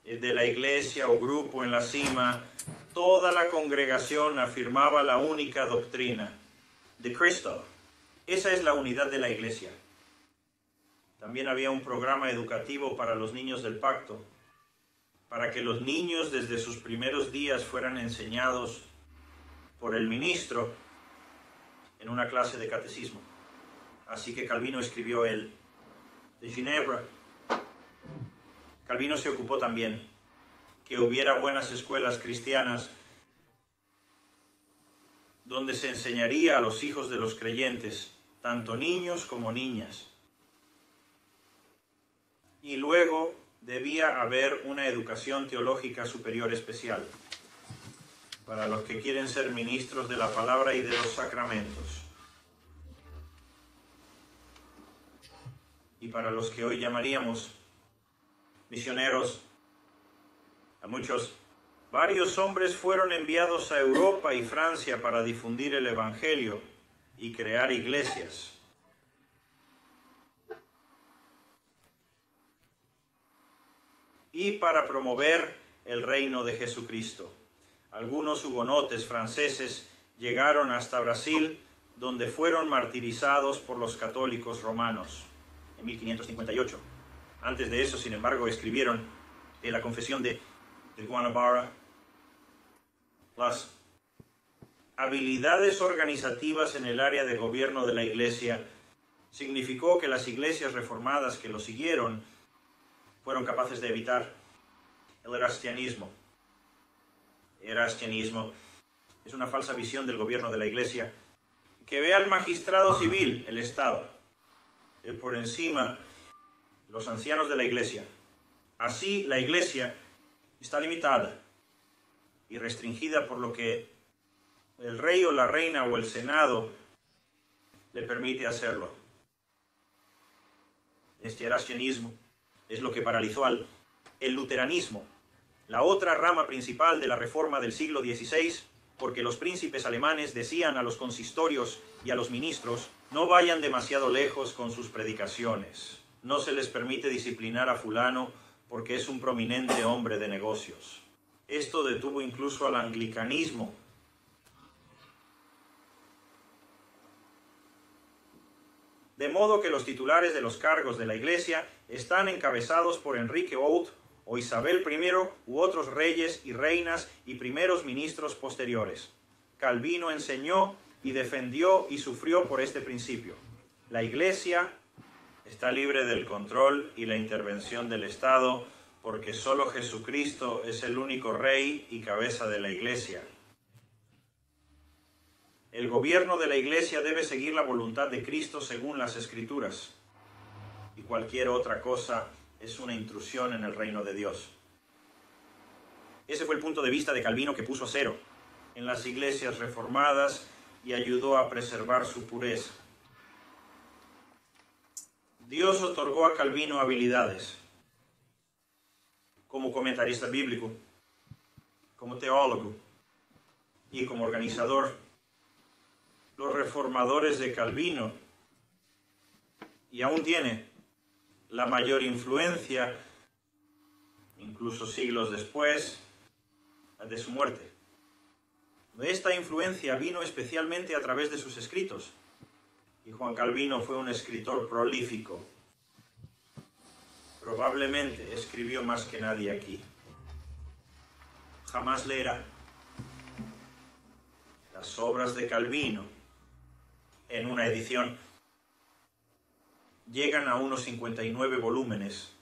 de la iglesia o grupo en la cima, toda la congregación afirmaba la única doctrina de Cristo. Esa es la unidad de la iglesia. También había un programa educativo para los niños del pacto, para que los niños desde sus primeros días fueran enseñados por el ministro en una clase de catecismo. Así que Calvino escribió el de Ginebra. Calvino se ocupó también que hubiera buenas escuelas cristianas donde se enseñaría a los hijos de los creyentes, tanto niños como niñas. Y luego debía haber una educación teológica superior especial para los que quieren ser ministros de la palabra y de los sacramentos. Y para los que hoy llamaríamos misioneros, a muchos, varios hombres fueron enviados a Europa y Francia para difundir el Evangelio y crear iglesias. Y para promover el reino de Jesucristo. Algunos hugonotes franceses llegaron hasta Brasil, donde fueron martirizados por los católicos romanos en 1558. Antes de eso, sin embargo, escribieron la confesión de Guanabara. Las habilidades organizativas en el área de gobierno de la iglesia significó que las iglesias reformadas que lo siguieron fueron capaces de evitar el erastianismo. Erastianismo es una falsa visión del gobierno de la iglesia que ve al magistrado civil, el Estado, por encima de los ancianos de la iglesia. Así, la iglesia está limitada y restringida por lo que el rey o la reina o el senado le permite hacerlo. Este erastianismo es lo que paralizó el luteranismo, la otra rama principal de la reforma del siglo XVI, porque los príncipes alemanes decían a los consistorios y a los ministros: no vayan demasiado lejos con sus predicaciones, no se les permite disciplinar a fulano porque es un prominente hombre de negocios. Esto detuvo incluso al anglicanismo. De modo que los titulares de los cargos de la iglesia están encabezados por Enrique VIII o Isabel I u otros reyes y reinas y primeros ministros posteriores. Calvino enseñó y defendió y sufrió por este principio. La iglesia está libre del control y la intervención del Estado porque solo Jesucristo es el único rey y cabeza de la iglesia. El gobierno de la iglesia debe seguir la voluntad de Cristo según las Escrituras, y cualquier otra cosa es una intrusión en el reino de Dios. Ese fue el punto de vista de Calvino, que puso cero en las iglesias reformadas y ayudó a preservar su pureza. Dios otorgó a Calvino habilidades como comentarista bíblico, como teólogo y como organizador. Los reformadores de Calvino, y aún tiene la mayor influencia, incluso siglos después de su muerte. Esta influencia vino especialmente a través de sus escritos, y Juan Calvino fue un escritor prolífico. Probablemente escribió más que nadie aquí. Jamás leerá las obras de Calvino en una edición. Llegan a unos 59 volúmenes.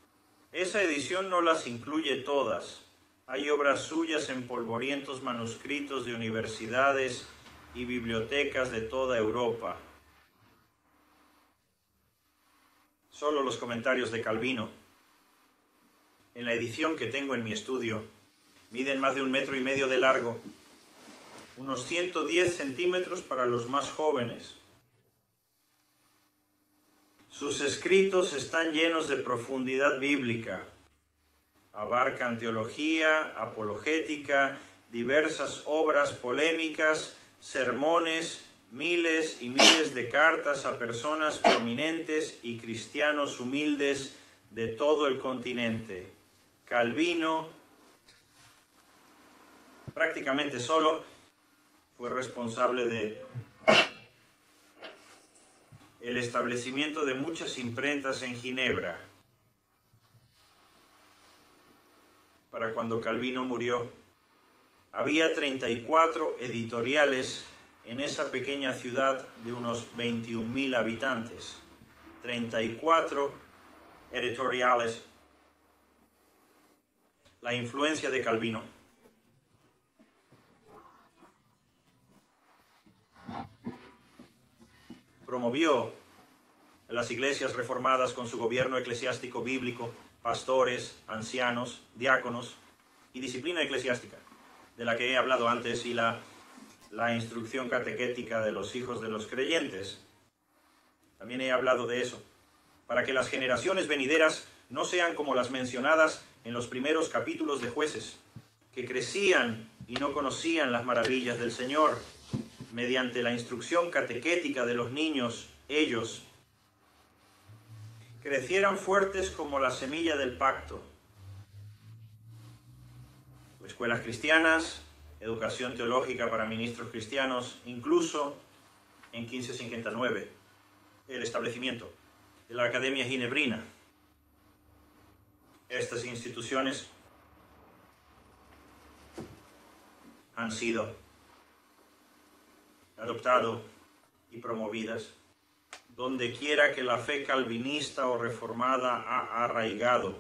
Esa edición no las incluye todas. Hay obras suyas en polvorientos manuscritos de universidades y bibliotecas de toda Europa. Solo los comentarios de Calvino, en la edición que tengo en mi estudio, miden más de 1,5 metros de largo, unos 110 centímetros para los más jóvenes. Sus escritos están llenos de profundidad bíblica. Abarcan teología, apologética, diversas obras polémicas, sermones, miles y miles de cartas a personas prominentes y cristianos humildes de todo el continente. Calvino, prácticamente solo, fue responsable de el establecimiento de muchas imprentas en Ginebra. Para cuando Calvino murió, había 34 editoriales en esa pequeña ciudad de unos 21.000 habitantes. 34 editoriales. La influencia de Calvino. Promovió las iglesias reformadas con su gobierno eclesiástico bíblico, pastores, ancianos, diáconos y disciplina eclesiástica, de la que he hablado antes, y la instrucción catequética de los hijos de los creyentes. También he hablado de eso, para que las generaciones venideras no sean como las mencionadas en los primeros capítulos de Jueces, que crecían y no conocían las maravillas del Señor. Mediante la instrucción catequética de los niños, ellos crecieran fuertes como la semilla del pacto. Escuelas cristianas, educación teológica para ministros cristianos, incluso en 1559, el establecimiento de la Academia Ginebrina. Estas instituciones han sido adoptadas y promovidas donde quiera que la fe calvinista o reformada ha arraigado.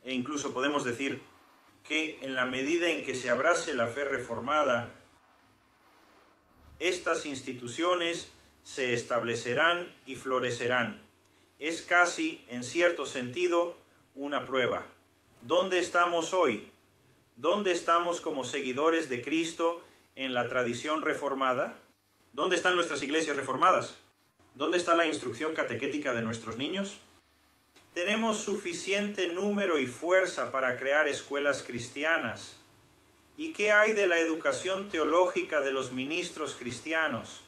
E incluso podemos decir que en la medida en que se abrace la fe reformada, estas instituciones se establecerán y florecerán. Es casi, en cierto sentido, una prueba. ¿Dónde estamos hoy? ¿Dónde estamos como seguidores de Cristo en la tradición reformada? ¿Dónde están nuestras iglesias reformadas? ¿Dónde está la instrucción catequética de nuestros niños? ¿Tenemos suficiente número y fuerza para crear escuelas cristianas? ¿Y qué hay de la educación teológica de los ministros cristianos?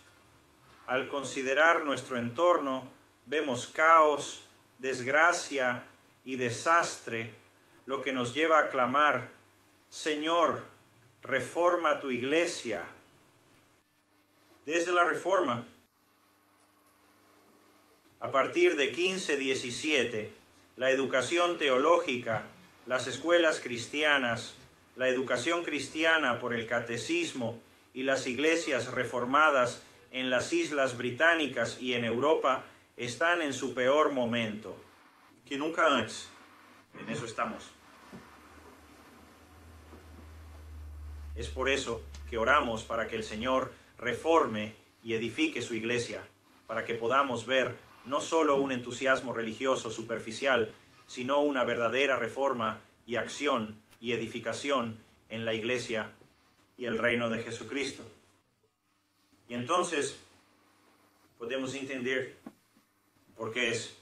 Al considerar nuestro entorno, vemos caos, desgracia y desastre, lo que nos lleva a clamar: Señor, reforma tu iglesia. Desde la Reforma, a partir de 1517, la educación teológica, las escuelas cristianas, la educación cristiana por el catecismo y las iglesias reformadas en las islas británicas y en Europa están en su peor momento, que nunca antes. En eso estamos. Es por eso que oramos para que el Señor reforme y edifique su iglesia, para que podamos ver no solo un entusiasmo religioso superficial, sino una verdadera reforma y acción y edificación en la iglesia y el reino de Jesucristo. Y entonces podemos entender por qué es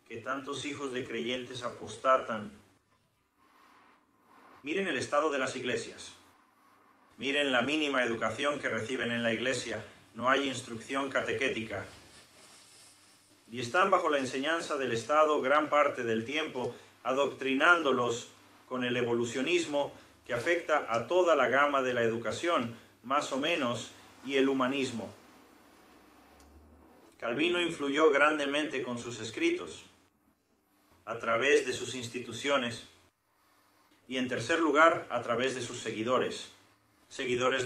que tantos hijos de creyentes apostatan. Miren el estado de las iglesias. Miren la mínima educación que reciben en la iglesia. No hay instrucción catequética. Y están bajo la enseñanza del Estado gran parte del tiempo, adoctrinándolos con el evolucionismo que afecta a toda la gama de la educación, más o menos, y el humanismo. Calvino influyó grandemente con sus escritos, a través de sus instituciones, y en tercer lugar, a través de sus seguidores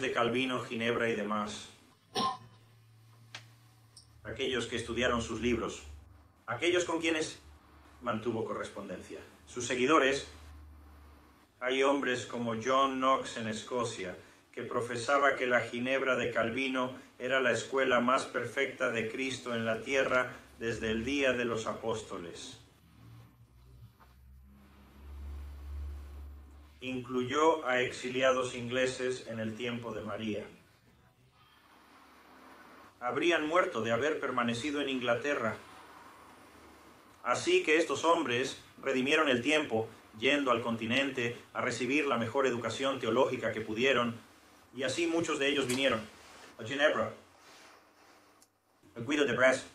de Calvino, Ginebra y demás. Aquellos que estudiaron sus libros, aquellos con quienes mantuvo correspondencia. Sus seguidores, hay hombres como John Knox en Escocia, que profesaba que la Ginebra de Calvino era la escuela más perfecta de Cristo en la tierra desde el día de los apóstoles. Incluyó a exiliados ingleses en el tiempo de María. Habrían muerto de haber permanecido en Inglaterra. Así que estos hombres redimieron el tiempo yendo al continente a recibir la mejor educación teológica que pudieron, y así muchos de ellos vinieron a Ginebra, a Guido de Bresse,